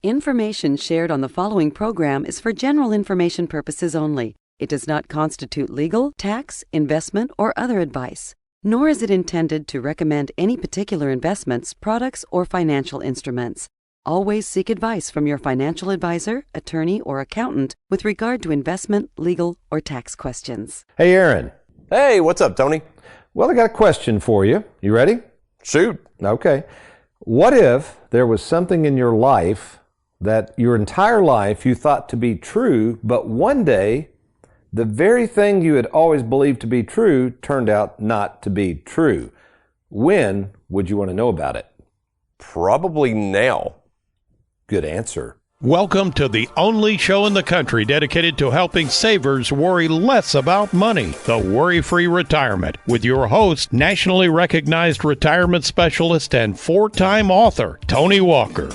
Information shared on the following program is for general information purposes only. It does not constitute legal, tax, investment, or other advice, nor is it intended to recommend any particular investments, products, or financial instruments. Always seek advice from your financial advisor, attorney, or accountant with regard to investment, legal, or tax questions. Hey, Aaron. Hey, what's up, Tony? Well, I got a question for you. You ready? Shoot. Okay. What if there was something in your life that your entire life you thought to be true, but one day the very thing you had always believed to be true turned out not to be true? When would you want to know about it? Probably now. Good answer. Welcome to the only show in the country dedicated to helping savers worry less about money, the Worry-Free Retirement, with your host, nationally recognized retirement specialist and four-time author, Tony Walker.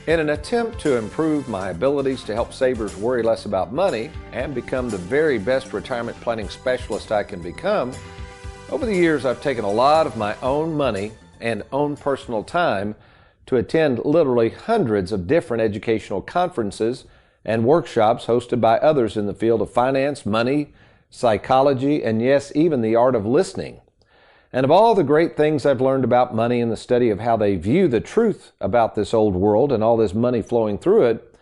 In an attempt to improve my abilities to help savers worry less about money and become the very best retirement planning specialist I can become, over the years I've taken a lot of my own money and own personal time to attend literally hundreds of different educational conferences and workshops hosted by others in the field of finance, money, psychology, and yes, even the art of listening. And of all the great things I've learned about money and the study of how they view the truth about this old world and all this money flowing through it,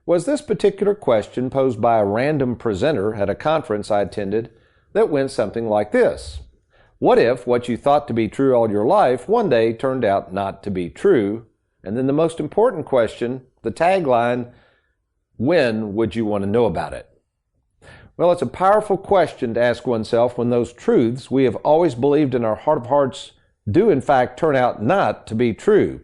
was this particular question posed by a random presenter at a conference I attended that went something like this. What if what you thought to be true all your life one day turned out not to be true? And then the most important question, the tagline, when would you want to know about it? Well, it's a powerful question to ask oneself when those truths we have always believed in our heart of hearts do in fact turn out not to be true.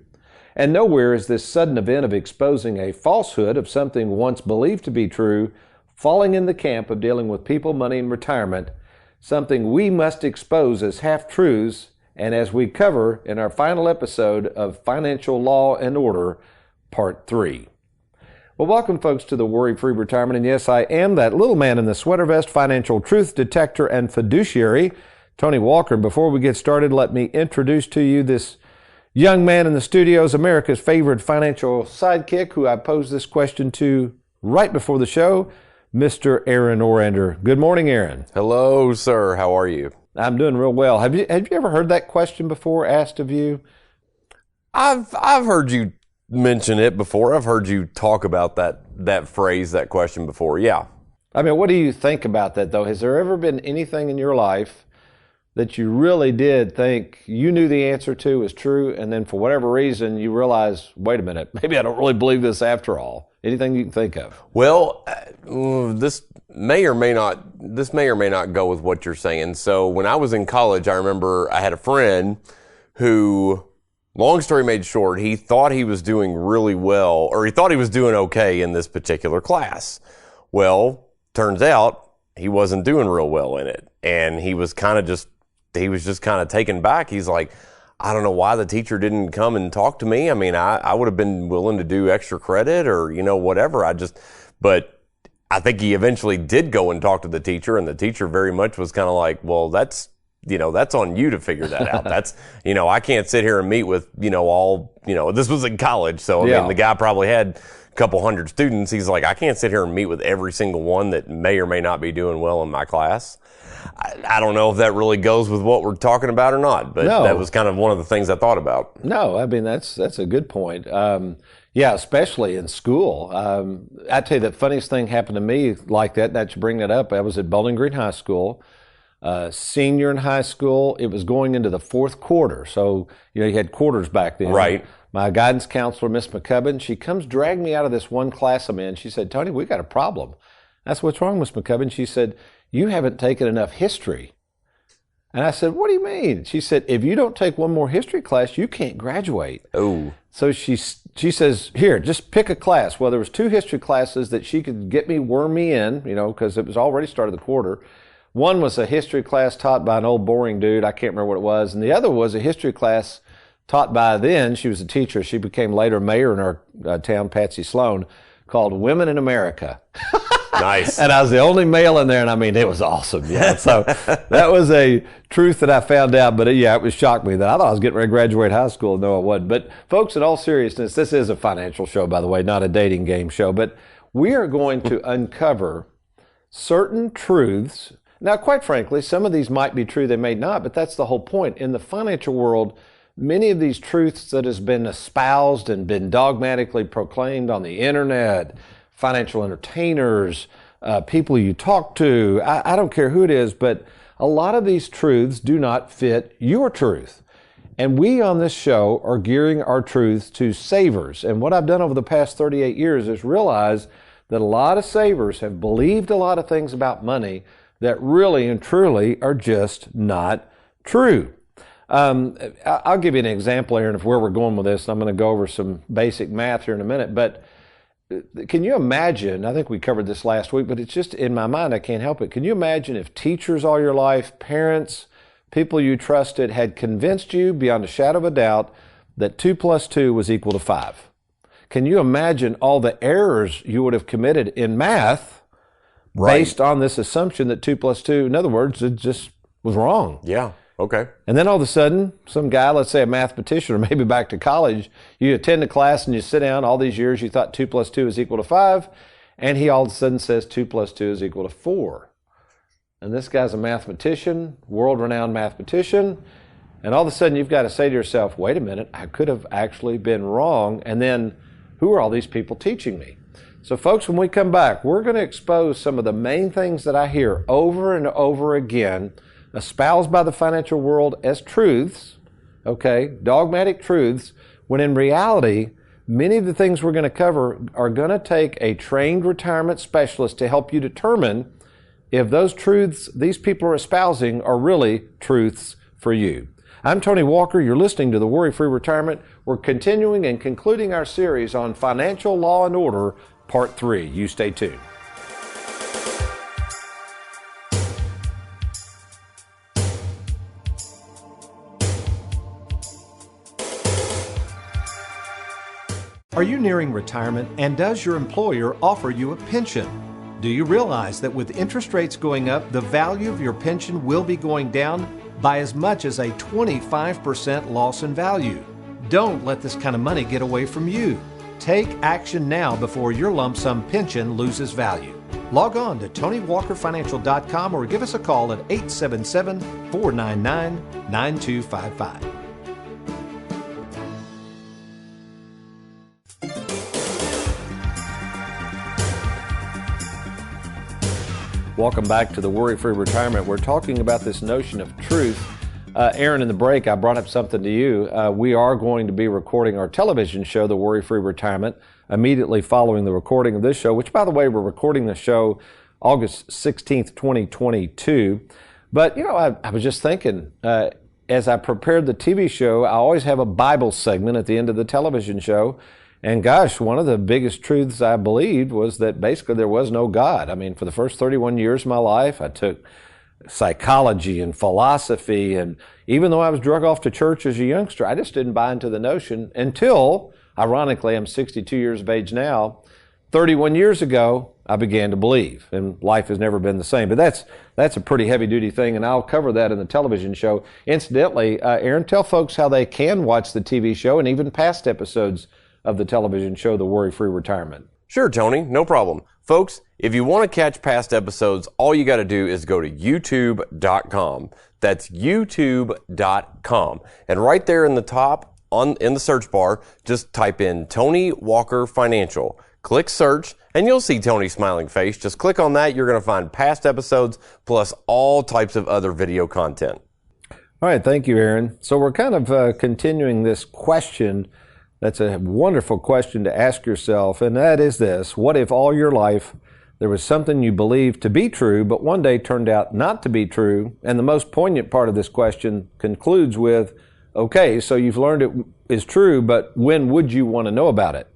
And nowhere is this sudden event of exposing a falsehood of something once believed to be true falling in the camp of dealing with people, money, and retirement, something we must expose as half-truths, and as we cover in our final episode of Financial Law and Order, Part 3. Well, welcome, folks, to the Worry-Free Retirement. And yes, I am that little man in the sweater vest, financial truth detector and fiduciary, Tony Walker. And before we get started, let me introduce to you this young man in the studios, America's favorite financial sidekick, who I posed this question to right before the show, Mr. Aaron Orander. Good morning, Aaron. Hello, sir. How are you? I'm doing real well. Have you ever heard that question before asked of you? I've heard you mention it before. I've heard you talk about that phrase, that question before. Yeah. I mean, what do you think about that, though? Has there ever been anything in your life that you really did think you knew the answer to was true, and then for whatever reason you realize, wait a minute, maybe I don't really believe this after all? Anything you can think of? Well, this may or may not go with what you're saying. So when I was in college, I remember I had a friend who, long story made short, he thought he was doing really well, or he thought he was doing okay in this particular class. Well, turns out he wasn't doing real well in it. And he was just kind of taken back. He's like, I don't know why the teacher didn't come and talk to me. I mean, I would have been willing to do extra credit or, whatever. But I think he eventually did go and talk to the teacher, and the teacher very much was kind of like, well, that's on you to figure that out. That's, I can't sit here and meet with, this was in college. So, I mean, the guy probably had a couple hundred students. He's like, I can't sit here and meet with every single one that may or may not be doing well in my class. I don't know if that really goes with what we're talking about or not, but that was kind of one of the things I thought about. No, I mean, that's a good point. Especially in school. I tell you, the funniest thing happened to me like that you bring that up. I was at Bowling Green High School. Senior in high school, it was going into the fourth quarter. So, you had quarters back then. Right. My guidance counselor, Miss McCubbin, she comes drag me out of this one class I'm in. She said, Tony, we got a problem. That's what's wrong, Miss McCubbin. She said, you haven't taken enough history. And I said, what do you mean? She said, if you don't take one more history class, you can't graduate. Oh. So she says, here, just pick a class. Well, there was 2 history classes that she could worm me in, because it was already started the quarter. One was a history class taught by an old boring dude. I can't remember what it was. And the other was a history class taught by she was a teacher. She became later mayor in our town, Patsy Sloan, called Women in America. Nice. And I was the only male in there, and I mean, it was awesome. Yeah. So that was a truth that I found out, but yeah, it was shocked me that I thought I was getting ready to graduate high school. No, I wasn't. But folks, in all seriousness, this is a financial show, by the way, not a dating game show, but we are going to uncover certain truths. Now, quite frankly, some of these might be true, they may not, but that's the whole point. In the financial world, many of these truths that has been espoused and been dogmatically proclaimed on the internet, financial entertainers, people you talk to, I don't care who it is, but a lot of these truths do not fit your truth. And we on this show are gearing our truths to savers. And what I've done over the past 38 years is realize that a lot of savers have believed a lot of things about money that really and truly are just not true. I'll give you an example, Aaron, of where we're going with this. I'm going to go over some basic math here in a minute, but can you imagine, I think we covered this last week, but it's just in my mind, I can't help it. Can you imagine if teachers all your life, parents, people you trusted had convinced you beyond a shadow of a doubt that 2 + 2 was equal to 5? Can you imagine all the errors you would have committed in math based on this assumption that 2 + 2, in other words, it just was wrong? Yeah. Okay. And then all of a sudden, some guy, let's say a mathematician, or maybe back to college, you attend a class and you sit down all these years, you thought 2 + 2 is equal to 5, and he all of a sudden says 2 + 2 is equal to 4. And this guy's a mathematician, world-renowned mathematician, and all of a sudden you've got to say to yourself, wait a minute, I could have actually been wrong, and then who are all these people teaching me? So folks, when we come back, we're going to expose some of the main things that I hear over and over again espoused by the financial world as truths, okay, dogmatic truths, when in reality, many of the things we're going to cover are going to take a trained retirement specialist to help you determine if those truths these people are espousing are really truths for you. I'm Tony Walker. You're listening to The Worry-Free Retirement. We're continuing and concluding our series on Financial Law and Order, Part 3. You stay tuned. Are you nearing retirement, and does your employer offer you a pension? Do you realize that with interest rates going up, the value of your pension will be going down by as much as a 25% loss in value? Don't let this kind of money get away from you. Take action now before your lump sum pension loses value. Log on to TonyWalkerFinancial.com or give us a call at 877-499-9255. Welcome back to the Worry-Free Retirement. We're talking about this notion of truth. Aaron, in the break, I brought up something to you. We are going to be recording our television show, The Worry-Free Retirement, immediately following the recording of this show, which, by the way, we're recording the show August 16th, 2022. But, you know, I was just thinking, as I prepared the TV show, I always have a Bible segment at the end of the television show. And gosh, one of the biggest truths I believed was that basically there was no God. I mean, for the first 31 years of my life, I took psychology and philosophy, and even though I was drug off to church as a youngster, I just didn't buy into the notion until, ironically, I'm 62 years of age now. 31 years ago, I began to believe, and life has never been the same. But that's a pretty heavy-duty thing, and I'll cover that in the television show. Incidentally, Aaron, tell folks how they can watch the TV show and even past episodes of the television show, The Worry-Free Retirement. Sure, Tony, no problem. Folks, if you want to catch past episodes, all you got to do is go to youtube.com. That's youtube.com. And right there in the top, in the search bar, just type in Tony Walker Financial. Click search, and you'll see Tony's smiling face. Just click on that. You're going to find past episodes, plus all types of other video content. All right, thank you, Aaron. So we're kind of continuing this question. That's a wonderful question to ask yourself, and that is this: what if all your life there was something you believed to be true, but one day turned out not to be true? And the most poignant part of this question concludes with, okay, so you've learned it is true, but when would you want to know about it?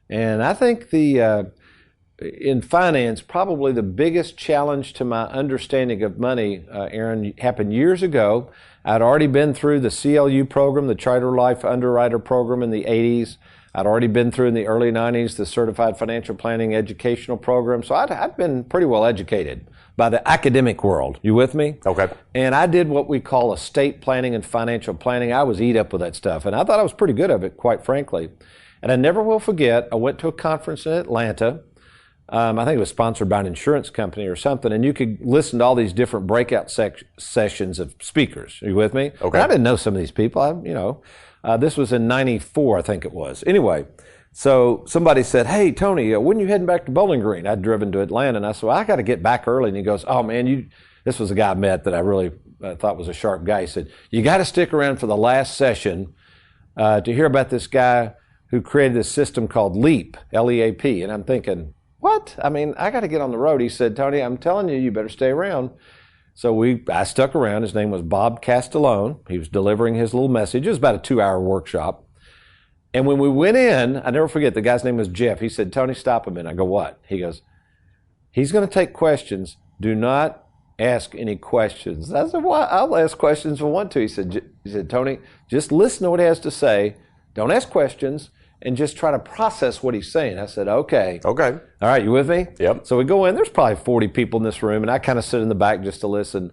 And I think in finance, probably the biggest challenge to my understanding of money, Aaron, happened years ago. I'd already been through the CLU program, the Charter Life Underwriter program in the 80s. I'd already been through in the early 90s the Certified Financial Planning educational program. So I'd been pretty well educated by the academic world. You with me? Okay. And I did what we call estate planning and financial planning. I was eat up with that stuff. And I thought I was pretty good at it, quite frankly. And I never will forget, I went to a conference in Atlanta. I think it was sponsored by an insurance company or something, and you could listen to all these different breakout sessions of speakers. Are you with me? Okay. And I didn't know some of these people. This was in '94, I think it was. Anyway, so somebody said, "Hey, Tony, when are you heading back to Bowling Green?" I'd driven to Atlanta, and I said, "Well, I got to get back early." And he goes, "Oh man, this was a guy I met that I really thought was a sharp guy." He said, "You got to stick around for the last session to hear about this guy who created this system called LEAP, L-E-A-P." And I'm thinking, what? I mean, I got to get on the road. He said, "Tony, I'm telling you, you better stay around." So I stuck around. His name was Bob Castellone. He was delivering his little message. It was about a 2-hour workshop. And when we went in, I never forget, the guy's name was Jeff. He said, "Tony, stop a minute." I go, "What?" He goes, "He's going to take questions. Do not ask any questions." I said, "Well, I'll ask questions if I want to." He said, "Tony, just listen to what he has to say. Don't ask questions. And just try to process what he's saying." I said, okay. Okay. All right, you with me? Yep. So we go in. There's probably 40 people in this room, and I kind of sit in the back just to listen.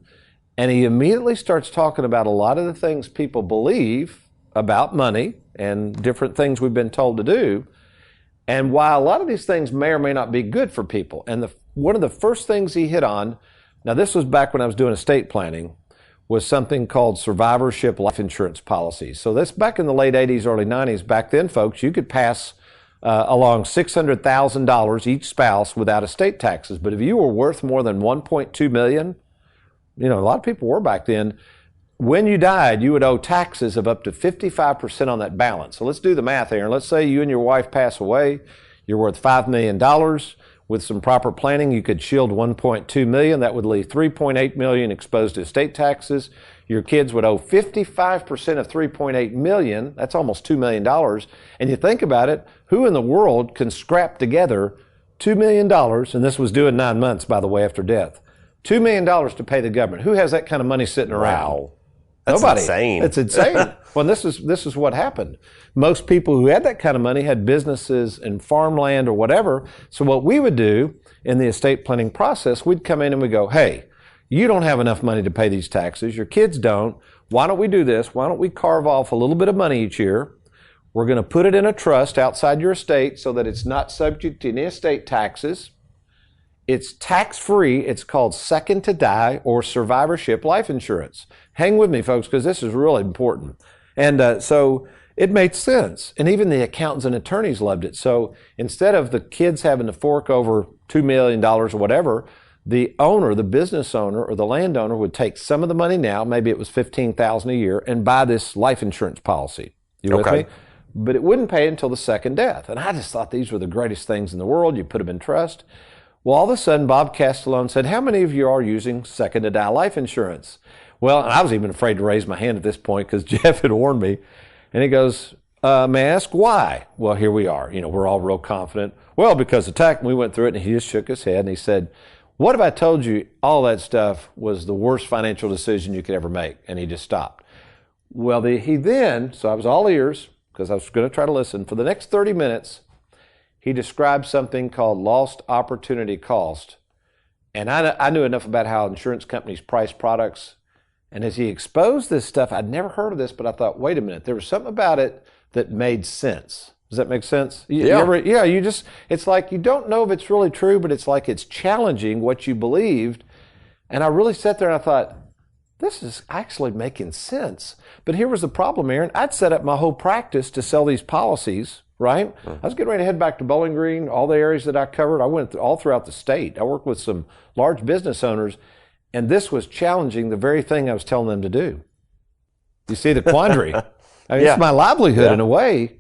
And he immediately starts talking about a lot of the things people believe about money and different things we've been told to do. And while a lot of these things may or may not be good for people, and one of the first things he hit on, now this was back when I was doing estate planning, was something called survivorship life insurance policies. So this back in the late 80s, early 90s. Back then, folks, you could pass along $600,000 each spouse without estate taxes. But if you were worth more than $1.2 million, a lot of people were back then, when you died, you would owe taxes of up to 55% on that balance. So let's do the math here. Let's say you and your wife pass away. You're worth $5 million. With some proper planning, you could shield $1.2 million. That would leave $3.8 million exposed to estate taxes. Your kids would owe 55% of $3.8 million. That's almost $2 million. And you think about it, who in the world can scrap together $2 million, and this was due in 9 months, by the way, after death, $2 million to pay the government? Who has that kind of money sitting around? Wow. That's Nobody. insane. It's insane. Well, this is what happened. Most people who had that kind of money had businesses and farmland or whatever. So what we would do in the estate planning process, we'd come in and we go, "Hey, you don't have enough money to pay these taxes. Your kids don't. Why don't we do this? Why don't we carve off a little bit of money each year? We're going to put it in a trust outside your estate so that it's not subject to any estate taxes. It's tax-free. It's called second to die or survivorship life insurance." Hang with me, folks, because this is really important. And so it made sense. And even the accountants and attorneys loved it. So instead of the kids having to fork over $2 million or whatever, the owner, the business owner or the landowner would take some of the money now, maybe it was $15,000 a year, and buy this life insurance policy. You with me? But it wouldn't pay until the second death. And I just thought these were the greatest things in the world. You put them in trust. Well, all of a sudden, Bob Castellone said, "How many of you are using second to die life insurance?" Well, and I was even afraid to raise my hand at this point because Jeff had warned me. And he goes, "May I ask why?" Well, here we are. We're all real confident. "Well, because we went through it," and he just shook his head and he said, "What if I told you all that stuff was the worst financial decision you could ever make?" And he just stopped. Well, so I was all ears because I was going to try to listen. For the next 30 minutes, he described something called lost opportunity cost. And I knew enough about how insurance companies price products. And as he exposed this stuff, I'd never heard of this, but I thought, wait a minute, there was something about it that made sense. Does that make sense? It's like you don't know if it's really true, but it's like it's challenging what you believed. And I really sat there and I thought, this is actually making sense. But here was the problem, Aaron. I'd set up my whole practice to sell these policies, right? I was getting ready to head back to Bowling Green, all the areas that I covered. I went all throughout the state. I worked with some large business owners. And this was challenging the very thing I was telling them to do. You see the quandary? It's my livelihood in a way.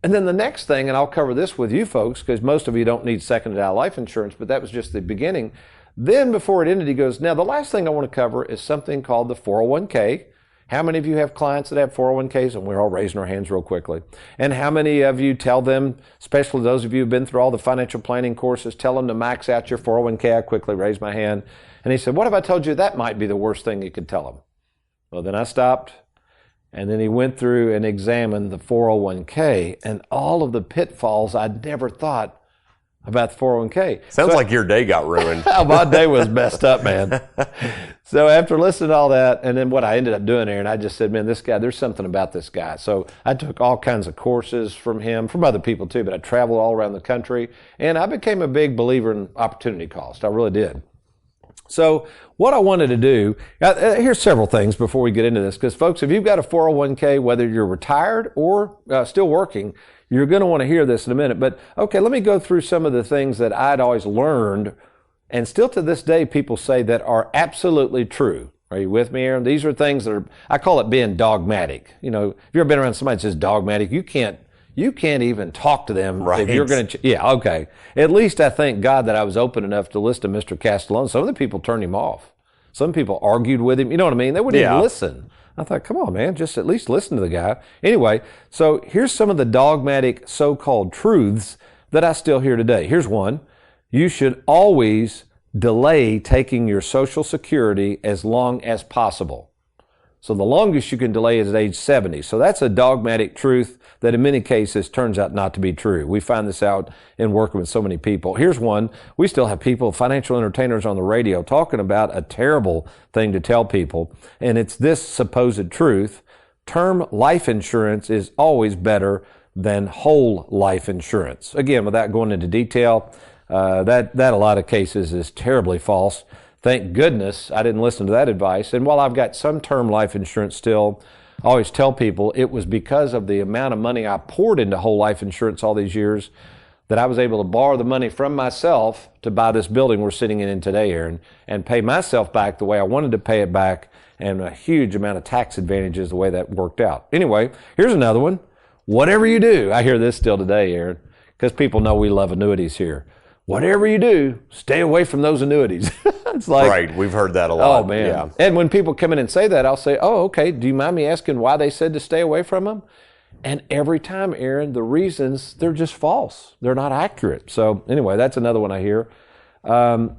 And then the next thing, and I'll cover this with you folks, because most of you don't need second to die life insurance, but that was just the beginning. Then before it ended, he goes, "Now the last thing I want to cover is something called the 401k. How many of you have clients that have 401ks?" And we're all raising our hands real quickly. "And how many of you tell them, especially those of you who've been through all the financial planning courses, tell them to max out your 401k? I quickly raised my hand. And he said, "What if I told you that might be the worst thing you could tell them?" Well, then I stopped And then he went through and examined the 401k and all of the pitfalls I'd never thought about the 401k. Sounds like your day got ruined. My day was messed up, man. So after listening to all that, and then what I ended up doing there, and I just said, man, this guy, there's something about this guy. So I took all kinds of courses from him, from other people too, but I traveled all around the country, and I became a big believer in opportunity cost. I really did. So what I wanted to do, here's several things before we get into this, because folks, if you've got a 401k, whether you're retired or still working, you're going to want to hear this in a minute. But okay, let me go through some of the things that I'd always learned, and still to this day people say that are absolutely true. Are you with me, Aaron? These are things that are, I call it being dogmatic. You know, if you've ever been around somebody that says dogmatic, you can't even talk to them. Right. If you're going to, yeah, okay. At least I thank God that I was open enough to listen to Mr. Castellone. Some of the people turned him off. Some people argued with him. You know what I mean? They wouldn't even listen. I thought, come on, man, just at least listen to the guy. Anyway, so here's some of the dogmatic so-called truths that I still hear today. Here's one. You should always delay taking your Social Security as long as possible. So the longest you can delay is at age 70. So that's a dogmatic truth that in many cases turns out not to be true. We find this out in working with so many people. Here's one. We still have people, financial entertainers on the radio, talking about a terrible thing to tell people, and it's this supposed truth. Term life insurance is always better than whole life insurance. Again, without going into detail, that a lot of cases is terribly false. Thank goodness I didn't listen to that advice. And while I've got some term life insurance still, I always tell people it was because of the amount of money I poured into whole life insurance all these years that I was able to borrow the money from myself to buy this building we're sitting in today, Aaron, and pay myself back the way I wanted to pay it back, and a huge amount of tax advantages the way that worked out. Anyway, here's another one. Whatever you do, I hear this still today, Aaron, because people know we love annuities here. Whatever you do, stay away from those annuities. It's like, right, we've heard that a lot. Oh, man. Yeah. And when people come in and say that, I'll say, oh, okay, do you mind me asking why they said to stay away from them? And every time, Aaron, the reasons, they're just false. They're not accurate. So anyway, that's another one I hear.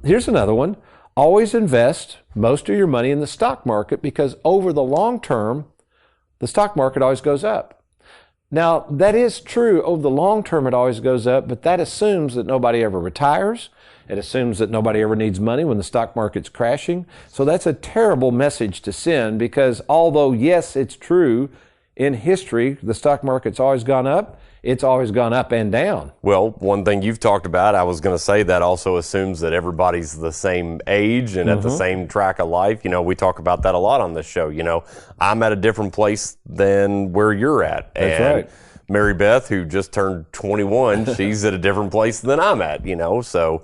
Here's another one. Always invest most of your money in the stock market, because over the long term, the stock market always goes up. Now, that is true. Over the long term, it always goes up, but that assumes that nobody ever retires. It assumes that nobody ever needs money when the stock market's crashing. So that's a terrible message to send, because although, yes, it's true, in history, the stock market's always gone up. It's always gone up and down. Well, one thing you've talked about, I was going to say, that also assumes that everybody's the same age and at the same track of life. You know, we talk about that a lot on this show. You know, I'm at a different place than where you're at. That's and right. Mary Beth, who just turned 21, she's at a different place than I'm at, you know, so.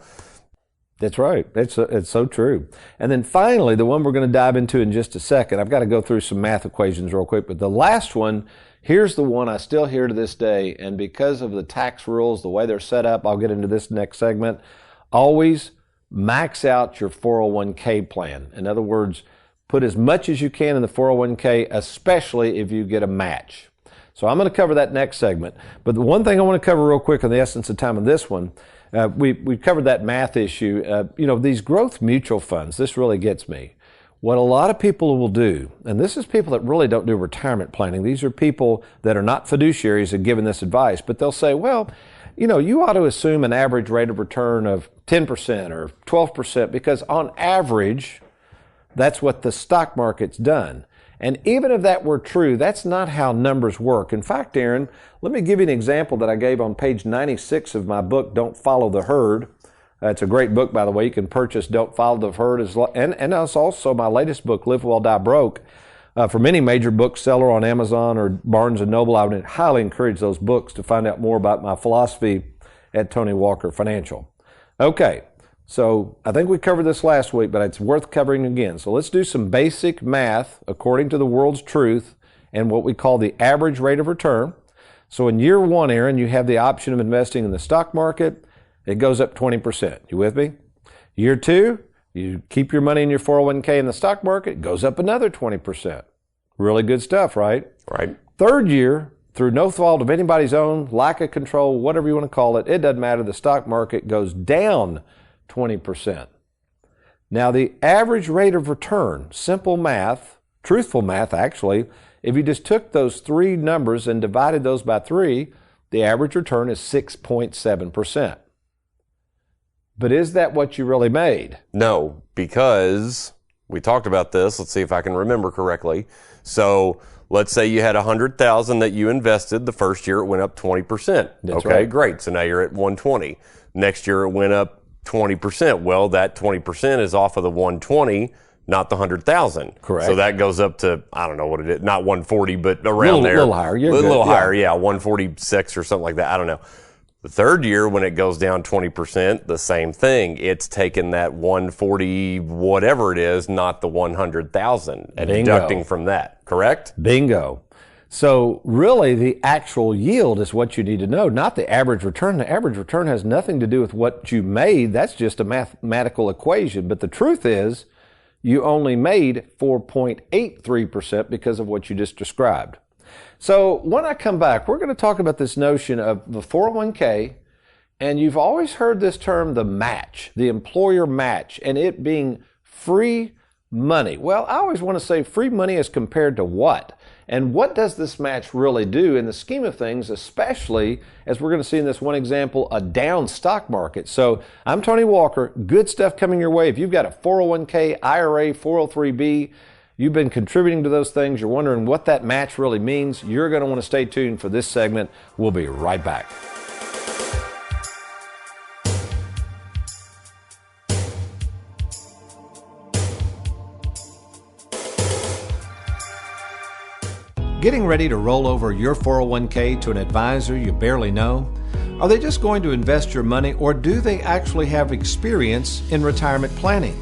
That's right. It's so true. And then finally, the one we're going to dive into in just a second, I've got to go through some math equations real quick, but the last one, here's the one I still hear to this day, and because of the tax rules, the way they're set up, I'll get into this next segment. Always max out your 401k plan. In other words, put as much as you can in the 401k, especially if you get a match. So I'm going to cover that next segment. But the one thing I want to cover real quick in the essence of time of this one, we covered that math issue. You know, these growth mutual funds, this really gets me. What a lot of people will do, and this is people that really don't do retirement planning. These are people that are not fiduciaries and giving this advice, but they'll say, well, you know, you ought to assume an average rate of return of 10% or 12%, because on average, that's what the stock market's done. And even if that were true, that's not how numbers work. In fact, Aaron, let me give you an example that I gave on page 96 of my book, Don't Follow the Herd. It's a great book, by the way. You can purchase Don't Follow the Herd. And it's also my latest book, Live Well, Die Broke. From any major bookseller on Amazon or Barnes & Noble, I would highly encourage those books to find out more about my philosophy at Tony Walker Financial. Okay, so I think we covered this last week, but it's worth covering again. So let's do some basic math according to the world's truth and what we call the average rate of return. So in year one, Aaron, you have the option of investing in the stock market. It goes up 20%. You with me? Year two, you keep your money in your 401k in the stock market. It goes up another 20%. Really good stuff, right? Right. Third year, through no fault of anybody's own, lack of control, whatever you want to call it, it doesn't matter. The stock market goes down 20%. Now, the average rate of return, simple math, truthful math actually, If you just took those three numbers and divided those by 3, the average return is 6.7%. But is that what you really made? No, because we talked about this. Let's see if I can remember correctly. So let's say you had $100,000 that you invested. The first year it went up 20%. That's okay, right. Great. So now you're at 120. Next year it went up 20%. Well, that 20% is off of the 120, not the 100,000. Correct. So that goes up to, I don't know what it is, not 140, but around there. A little higher. You're a little good. higher, yeah, 146 or something like that. I don't know. The third year, when it goes down 20%, the same thing. It's taking that 140, whatever it is, not the 100,000, and deducting from that. Correct? Bingo. So really, the actual yield is what you need to know, not the average return. The average return has nothing to do with what you made. That's just a mathematical equation. But the truth is, you only made 4.83% because of what you just described. So when I come back, we're going to talk about this notion of the 401k, and you've always heard this term, the match, the employer match, and it being free money. Well, I always want to say free money as compared to what? And what does this match really do in the scheme of things, especially as we're going to see in this one example, a down stock market. So I'm Tony Walker. Good stuff coming your way. If you've got a 401k, IRA, 403b, you've been contributing to those things, you're wondering what that match really means, you're going to want to stay tuned for this segment. We'll be right back. Getting ready to roll over your 401k to an advisor you barely know? Are they just going to invest your money, or do they actually have experience in retirement planning?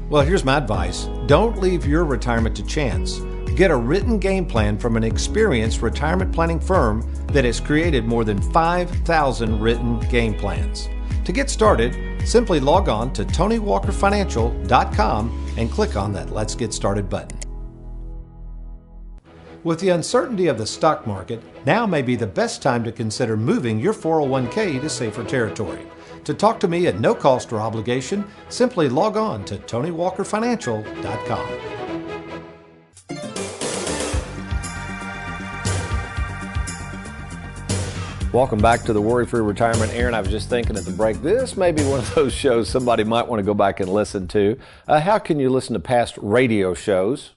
Well, here's my advice. Don't leave your retirement to chance. Get a written game plan from an experienced retirement planning firm that has created more than 5,000 written game plans. To get started, simply log on to TonyWalkerFinancial.com and click on that Let's Get Started button. With the uncertainty of the stock market, now may be the best time to consider moving your 401k to safer territory. To talk to me at no cost or obligation, simply log on to TonyWalkerFinancial.com. Welcome back to the Worry-Free Retirement. Aaron, I was just thinking at the break, this may be one of those shows somebody might want to go back and listen to. How can you listen to past radio shows?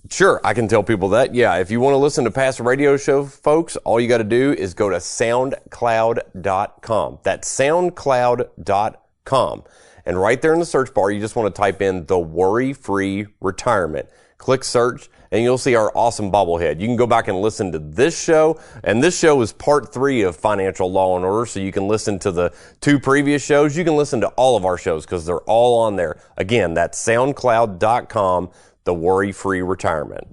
Sure, I can tell people that. Yeah, if you want to listen to past radio show, folks, all you got to do is go to SoundCloud.com. That's SoundCloud.com. And right there in the search bar, you just want to type in the Worry-Free Retirement. Click search, and you'll see our awesome bobblehead. You can go back and listen to this show, and this show is part 3 of Financial Law and Order, so you can listen to the 2 previous shows. You can listen to all of our shows because they're all on there. Again, that's SoundCloud.com. The Worry-Free Retirement.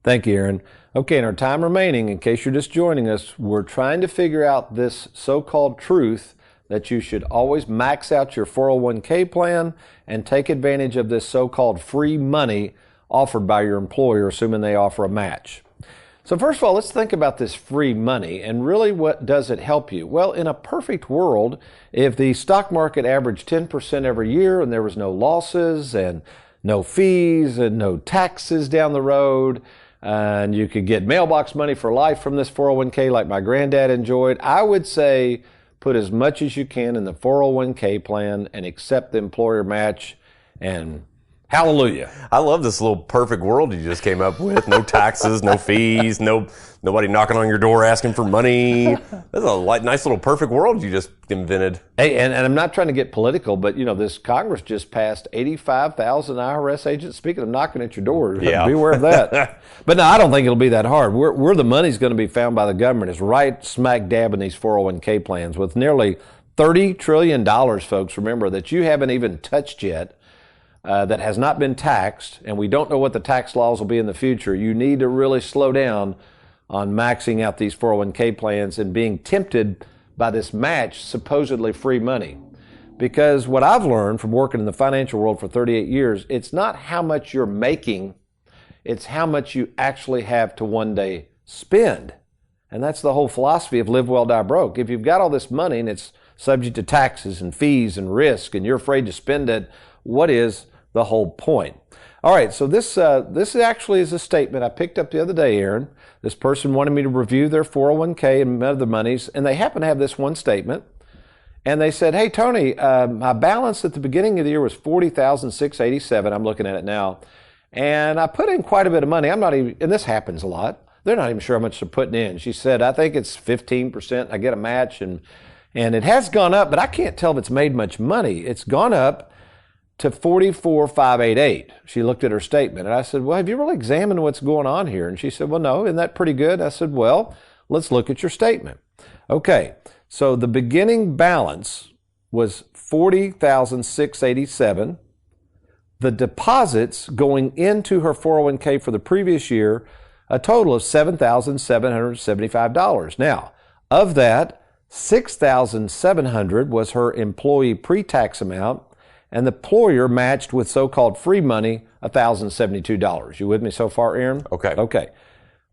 Thank you, Aaron. Okay, in our time remaining, in case you're just joining us, we're trying to figure out this so-called truth that you should always max out your 401k plan and take advantage of this so-called free money offered by your employer, assuming they offer a match. So first of all, let's think about this free money, and really what does it help you? Well, in a perfect world, if the stock market averaged 10% every year and there was no losses and no fees and no taxes down the road, and you could get mailbox money for life from this 401k like my granddad enjoyed, I would say put as much as you can in the 401k plan and accept the employer match, and hallelujah. I love this little perfect world you just came up with. No taxes, no fees, nobody knocking on your door asking for money. That's a nice little perfect world you just invented. Hey, and I'm not trying to get political, but this Congress just passed 85,000 IRS agents. Speaking of knocking at your door, yeah. Beware of that. But no, I don't think it'll be that hard. Where the money's going to be found by the government is right smack dab in these 401k plans with nearly $30 trillion, folks, remember, that you haven't even touched yet. That has not been taxed, and we don't know what the tax laws will be in the future. You need to really slow down on maxing out these 401k plans and being tempted by this match, supposedly free money. Because what I've learned from working in the financial world for 38 years, it's not how much you're making, it's how much you actually have to one day spend. And that's the whole philosophy of live well, die broke. If you've got all this money and it's subject to taxes and fees and risk, and you're afraid to spend it, what is the whole point? All right, so this actually is a statement I picked up the other day, Aaron. This person wanted me to review their 401k and other monies, and they happen to have this one statement. And they said, hey, Tony, my balance at the beginning of the year was $40,687. I'm looking at it now. And I put in quite a bit of money. I'm not even, and this happens a lot. They're not even sure how much they're putting in. She said, I think it's 15%. I get a match, and it has gone up, but I can't tell if it's made much money. It's gone up to 44,588. She looked at her statement, and I said, well, have you really examined what's going on here? And she said, well, no, isn't that pretty good? I said, well, let's look at your statement. Okay, so the beginning balance was $40,687. The deposits going into her 401k for the previous year, a total of $7,775. Now, of that, $6,700 was her employee pre-tax amount, and the employer matched with so-called free money, $1,072. You with me so far, Aaron? Okay. Okay.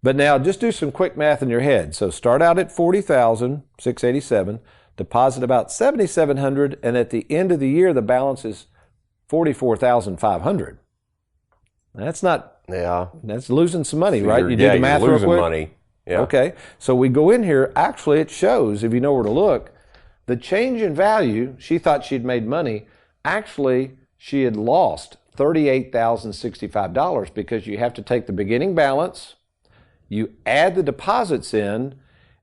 But now just do some quick math in your head. So start out at $40,687, deposit about $7,700, and at the end of the year, the balance is $44,500. That's not, that's losing some money, right? You do the math you're losing real quick? money. Yeah. Okay. So we go in here. Actually, it shows, if you know where to look, the change in value, she thought she'd made money. Actually, she had lost $38,065 because you have to take the beginning balance, you add the deposits in,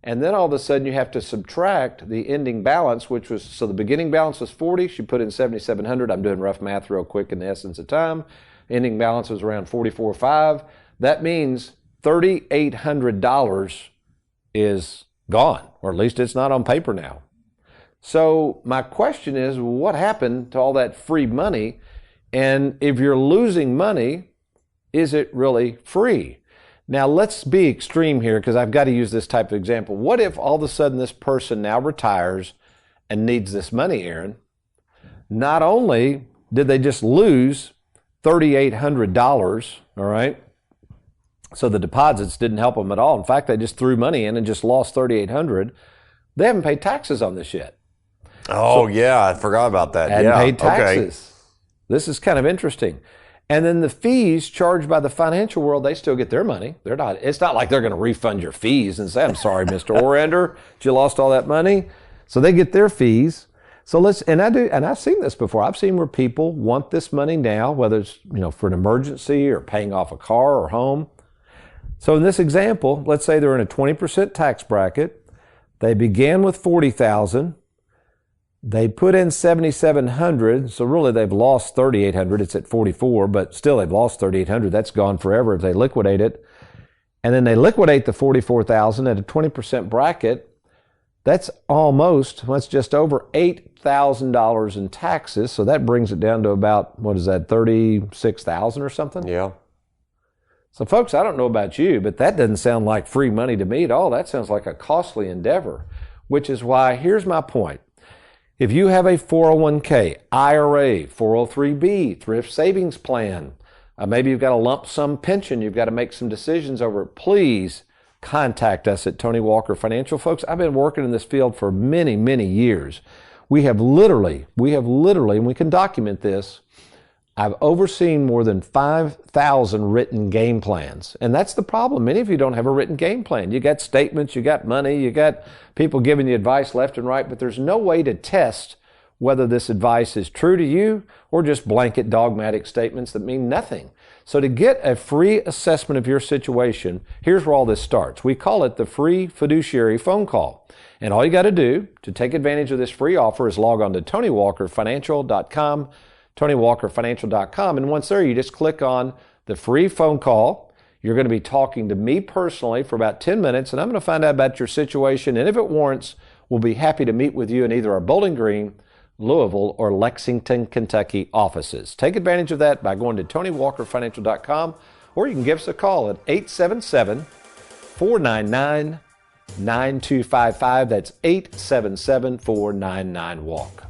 and then all of a sudden you have to subtract the ending balance, which was, so the beginning balance was 40, she put in 7,700. I'm doing rough math real quick in the essence of time. Ending balance was around 44.5. That means $3,800 is gone, or at least it's not on paper now. So my question is, what happened to all that free money? And if you're losing money, is it really free? Now let's be extreme here, because I've got to use this type of example. What if all of a sudden this person now retires and needs this money, Aaron? Not only did they just lose $3,800, all right? So the deposits didn't help them at all. In fact, they just threw money in and just lost $3,800. They haven't paid taxes on this yet. Oh, yeah, I forgot about that. Hadn't Yeah, paid taxes. okay. This is kind of interesting. And then the fees charged by the financial world, they still get their money. It's not like they're going to refund your fees and say, I'm sorry, Mr. Orander, that you lost all that money. So they get their fees. So I've seen this before. I've seen where people want this money now, whether it's, for an emergency or paying off a car or home. So in this example, let's say they're in a 20% tax bracket. They began with $40,000. They put in $7,700, so really they've lost $3,800. It's at 44, but still they've lost $3,800. That's gone forever if they liquidate it. And then they liquidate the $44,000 at a 20% bracket. That's just over $8,000 in taxes. So that brings it down to about, $36,000 or something? Yeah. So folks, I don't know about you, but that doesn't sound like free money to me at all. That sounds like a costly endeavor, which is why, here's my point. If you have a 401k, IRA, 403b, thrift savings plan, maybe you've got a lump sum pension, you've got to make some decisions over it, please contact us at Tony Walker Financial. Folks, I've been working in this field for many, many years. We have literally, and we can document this, I've overseen more than 5,000 written game plans. And that's the problem. Many of you don't have a written game plan. You got statements, you got money, you got people giving you advice left and right, but there's no way to test whether this advice is true to you or just blanket dogmatic statements that mean nothing. So to get a free assessment of your situation, here's where all this starts. We call it the free fiduciary phone call. And all you got to do to take advantage of this free offer is log on to TonyWalkerFinancial.com, TonyWalkerFinancial.com. And once there, you just click on the free phone call. You're going to be talking to me personally for about 10 minutes, and I'm going to find out about your situation. And if it warrants, we'll be happy to meet with you in either our Bowling Green, Louisville, or Lexington, Kentucky offices. Take advantage of that by going to TonyWalkerFinancial.com, or you can give us a call at 877-499-9255. That's 877-499-WALK.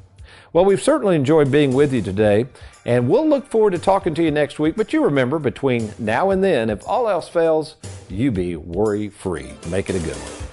Well, we've certainly enjoyed being with you today, and we'll look forward to talking to you next week. But you remember, between now and then, if all else fails, you be worry-free. Make it a good one.